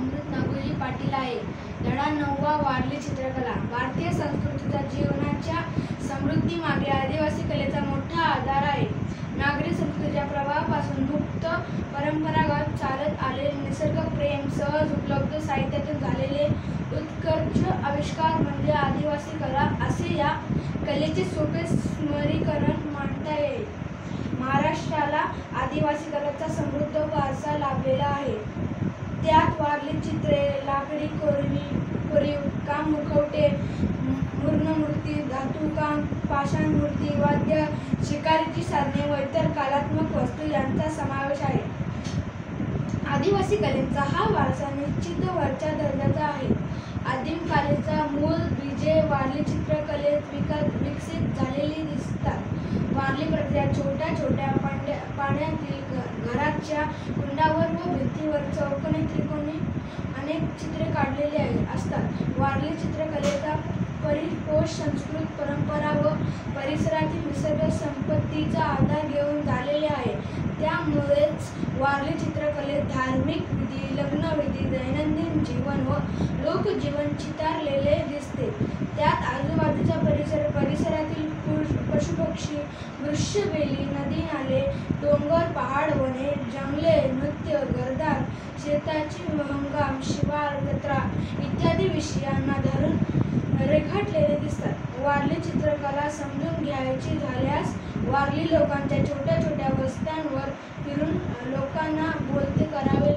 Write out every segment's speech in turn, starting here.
अमृत Ngozi Patil आहे. धडा 9वा वारली चित्रकला. भारतीय संस्कृतीच्या जीवनाच्या समृद्धीमागे आदिवासी कलेचा मोठा आधार आहे. नागरी संस्कृतीच्या प्रभावापासून मुक्त परंपरागत चालत आलेले निसर्गप्रेम सहज उपलब्ध साहित्यातून झालेले उत्कर्ष आविष्कार म्हणजे आदिवासी कला असे या कलेचे सोपे स्मरीकरण मांडता येईल. महाराष्ट्राला आदिवासी कलेचा समृद्ध वारसा लाभलेला आहे. त्यात वारली चित्रे, लाकडी कोरीव काम, मुखवटे, मूर्णमूर्ती, धातुकाम, पाषाणमूर्ती, वाद्य, शिकारीची साधने व इतर कलात्मक वस्तू यांचा समावेश आहे. आदिवासी कलेचा हा वारसा निश्चित वरच्या दर्जाचा आहे. आदिम कलेचा मूळ बीजे वारली चित्रकलेत विकसित झालेली दिसतात. वारली प्रक्रिया छोट्या छोट्या पाण्यातील घराच्या कुंडावर व भिंतीवर चौकोनी त्रिकोणी अनेक चित्रे काढलेली असतात. वारली चित्रकलेचा परिपोष संस्कृत परंपरा व परिसरातील निसर्ग संपत्तीचा आधार घेऊन झालेले आहे. त्यामुळेच वारली चित्रकलेत धार्मिक विधी, लग्नविधी, दैनंदिन जीवन व लोकजीवन चितारलेले दिसते. त्यात आजूबाजूच्या परिसरातील पशुपक्षी, वृक्षवेली, नदी नाले, डोंगर, पहाड, वने, जंगले, नृत्य, घरदार, शेताची हंगाम, शिवार, जत्रा इत्यादी विषयांना धरून रेखाटलेले दिसतात. वारली चित्रकला समजून घ्यायची झाल्यास वारली लोकांच्या छोट्या छोट्या वस्त्यांवर फिरून लोकांना बोलते करावे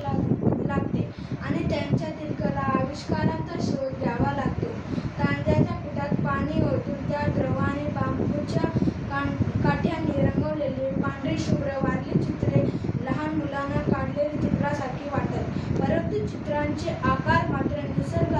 लागते आणि त्यांच्यातील कला आविष्कारांचा शोध घ्यावा लागतो. तांदळाच्या पिठात पाणी ओतून त्या द्रवाने बांबूच्या काठ्यांनी रंगवलेली पांढरी शुभ्र वारली चित्रे लहान मुलांना काढलेली चित्रासारखी वाटतात, परंतु चित्रांचे आकार मात्र निसर्ग